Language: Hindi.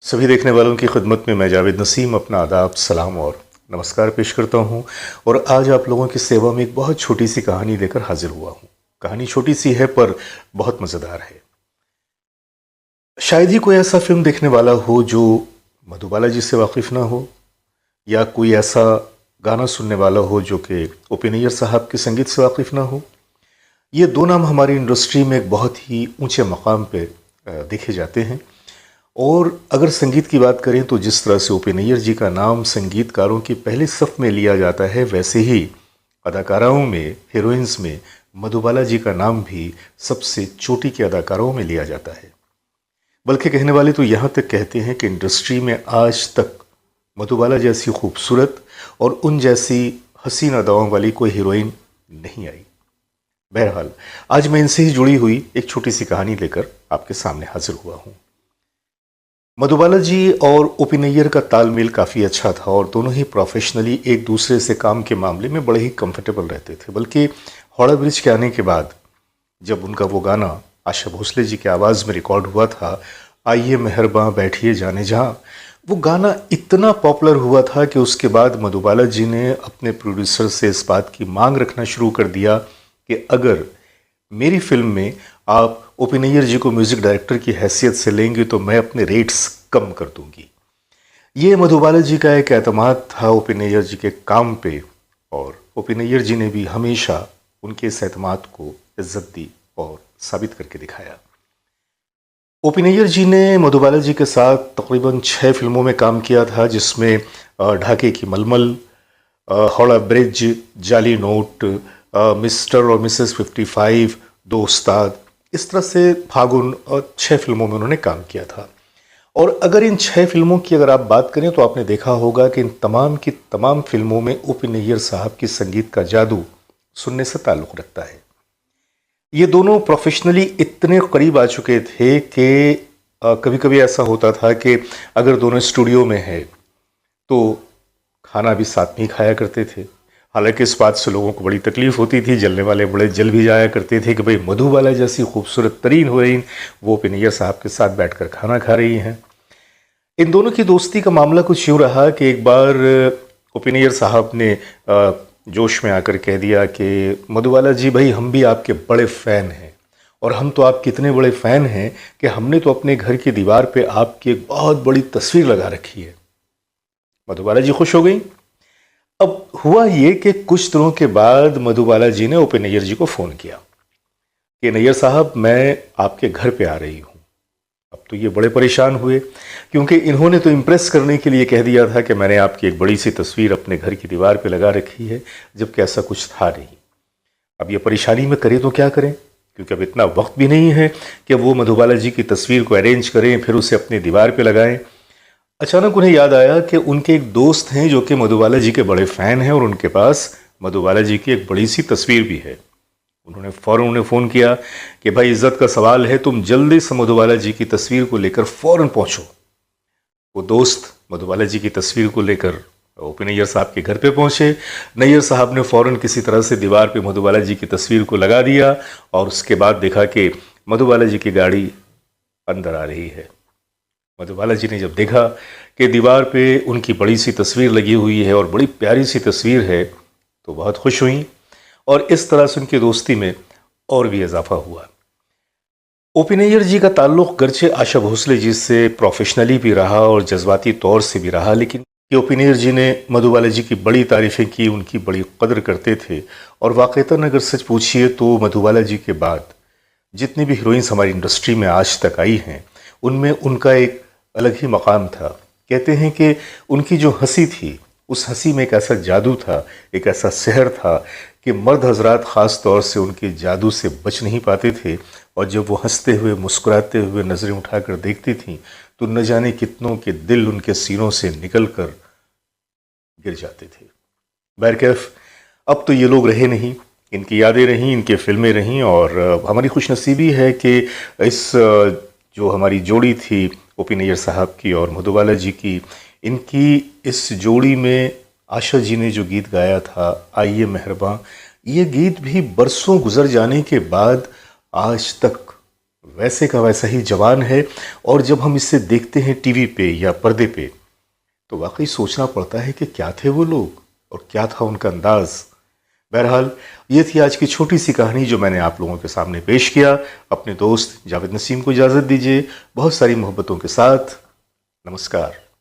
सभी देखने वालों की खिदमत में मैं जावेद नसीम अपना आदाब, सलाम और नमस्कार पेश करता हूँ। और आज आप लोगों की सेवा में एक बहुत छोटी सी कहानी लेकर हाजिर हुआ हूँ। कहानी छोटी सी है पर बहुत मज़ेदार है। शायद ही कोई ऐसा फिल्म देखने वाला हो जो मधुबाला जी से वाकिफ़ ना हो, या कोई ऐसा गाना सुनने वाला हो जो कि ओ.पी. नैयर साहब के संगीत से वाकिफ़ ना हो। ये दो नाम हमारी इंडस्ट्री में एक बहुत ही ऊंचे मकाम पे देखे जाते हैं। और अगर संगीत की बात करें तो जिस तरह से ओ.पी. नैयर जी का नाम संगीतकारों की पहली सफ में लिया जाता है, वैसे ही अदाकाराओं में, हीरोइंस में मधुबाला जी का नाम भी सबसे चोटी के अदाकारों में लिया जाता है। बल्कि कहने वाले तो यहाँ तक कहते हैं कि इंडस्ट्री में आज तक मधुबाला जैसी खूबसूरत और उन जैसी हसीन अदाओं वाली कोई हीरोइन नहीं आई। बहरहाल आज मैं इनसे ही जुड़ी हुई एक छोटी सी कहानी लेकर आपके सामने हाजिर हुआ हूँ। मधुबाला जी और ओ.पी. नैयर का तालमेल काफ़ी अच्छा था और दोनों ही प्रोफेशनली एक दूसरे से काम के मामले में बड़े ही कंफर्टेबल रहते थे। बल्कि हावड़ा ब्रिज के आने के बाद जब उनका वो गाना आशा भोसले जी की आवाज़ में रिकॉर्ड हुआ था, आइए मेहरबां बैठिए जाने जहाँ, वो गाना इतना पॉपुलर हुआ था कि उसके बाद मधुबाला जी ने अपने प्रोड्यूसर से इस बात की मांग रखना शुरू कर दिया कि अगर मेरी फिल्म में आप ओ.पी. नैयर जी को म्यूज़िक डायरेक्टर की हैसियत से लेंगे तो मैं अपने रेट्स कम कर दूंगी। ये मधुबाला जी का एक एतमाद था ओ.पी. नैयर जी के काम पे, और ओ.पी. नैयर जी ने भी हमेशा उनके इस एतमाद को इज्जत दी और साबित करके दिखाया। ओ.पी. नैयर जी ने मधुबाला जी के साथ तकरीबन 6 फिल्मों में काम किया था, जिसमें ढाके की मलमल, हावड़ा ब्रिज, जाली नोट, मिस्टर और मिसेस 55, दो उस्ताद, इस तरह से फागुन और 6 फिल्मों में उन्होंने काम किया था। और अगर इन 6 फिल्मों की अगर आप बात करें तो आपने देखा होगा कि इन तमाम की तमाम फिल्मों में ओ.पी. नैयर साहब की संगीत का जादू सुनने से ताल्लुक़ रखता है। ये दोनों प्रोफेशनली इतने करीब आ चुके थे कि कभी कभी ऐसा होता था कि अगर दोनों स्टूडियो में है तो खाना भी साथ में ही खाया करते थे। हालांकि इस बात से लोगों को बड़ी तकलीफ होती थी, जलने वाले बड़े जल भी जाया करते थे कि भाई मधुबाला जैसी खूबसूरत तरीन हीरोइन वो ओ.पी. नैयर साहब के साथ बैठकर खाना खा रही हैं। इन दोनों की दोस्ती का मामला कुछ यूँ रहा कि एक बार ओ.पी. नैयर साहब ने जोश में आकर कह दिया कि मधुबाला जी, भाई हम भी आपके बड़े फ़ैन हैं, और हम तो आपके इतने बड़े फ़ैन हैं कि हमने तो अपने घर की दीवार पे आपकी एक बहुत बड़ी तस्वीर लगा रखी है। मधुबाला जी खुश हो गई। अब हुआ ये कि कुछ दिनों के बाद मधुबाला जी ने ओ.पी. नैयर जी को फ़ोन किया कि नैयर साहब, मैं आपके घर पे आ रही हूँ। अब तो ये बड़े परेशान हुए, क्योंकि इन्होंने तो इम्प्रेस करने के लिए कह दिया था कि मैंने आपकी एक बड़ी सी तस्वीर अपने घर की दीवार पे लगा रखी है, जबकि ऐसा कुछ था नहीं। अब ये परेशानी में करें तो क्या करें, क्योंकि अब इतना वक्त भी नहीं है कि वो मधुबाला जी की तस्वीर को अरेंज करें फिर उसे अपनी दीवार पे लगाएं। अचानक उन्हें याद आया कि उनके एक दोस्त हैं जो कि मधुबाला जी के बड़े फ़ैन हैं और उनके पास मधुबाला जी की एक बड़ी सी तस्वीर भी है। उन्होंने फ़ौरन उन्हें फ़ोन किया कि भाई इज़्ज़त का सवाल है, तुम जल्दी से मधुबाला जी की तस्वीर को लेकर फ़ौरन पहुँचो। वो दोस्त मधुबाला जी की तस्वीर को लेकर ओ.पी. नैयर साहब के घर पे पहुँचे। नैयर साहब ने फ़ौरन किसी तरह से दीवार पे मधुबाला जी की तस्वीर को लगा दिया, और उसके बाद देखा कि मधुबाला जी की गाड़ी अंदर आ रही है। मधुबाला जी ने जब देखा कि दीवार पे उनकी बड़ी सी तस्वीर लगी हुई है और बड़ी प्यारी सी तस्वीर है, तो बहुत खुश हुई, और इस तरह से उनकी दोस्ती में और भी इजाफा हुआ। ओ.पी. नैयर जी का ताल्लुक़ गर्चे आशा भोसले जी से प्रोफेशनली भी रहा और जज्बाती तौर से भी रहा, लेकिन ओ.पी. नैयर जी ने मधुबाला जी की बड़ी तारीफ़ें की, उनकी बड़ी कदर करते थे। और वाक़ईतन अगर सच पूछिए तो मधुबाला जी के बाद जितनी भी हीरोइंस हमारी इंडस्ट्री में आज तक आई हैं, उनमें उनका एक अलग ही मकाम था। कहते हैं कि उनकी जो हंसी थी, उस हंसी में एक ऐसा जादू था, एक ऐसा सहर था कि मर्द हजरात ख़ास तौर से उनके जादू से बच नहीं पाते थे, और जब वो हंसते हुए मुस्कुराते हुए नज़रें उठाकर देखती थीं तो न जाने कितनों के दिल उनके सीनों से निकल कर गिर जाते थे। बहरकैफ अब तो ये लोग रहे नहीं, इनकी यादें रहीं, इनकी फ़िल्में रहीं, और हमारी खुशनसीबी है कि इस जो हमारी जोड़ी थी ओ.पी. नैयर साहब की और मधुबाला जी की, इनकी इस जोड़ी में आशा जी ने जो गीत गाया था आइए मेहरबां, ये गीत भी बरसों गुजर जाने के बाद आज तक वैसे का वैसा ही जवान है, और जब हम इसे देखते हैं टीवी पे या पर्दे पे तो वाकई सोचना पड़ता है कि क्या थे वो लोग और क्या था उनका अंदाज। बहरहाल, ये थी आज की छोटी सी कहानी जो मैंने आप लोगों के सामने पेश किया। अपने दोस्त जावेद नसीम को इजाज़त दीजिए, बहुत सारी मोहब्बतों के साथ। नमस्कार।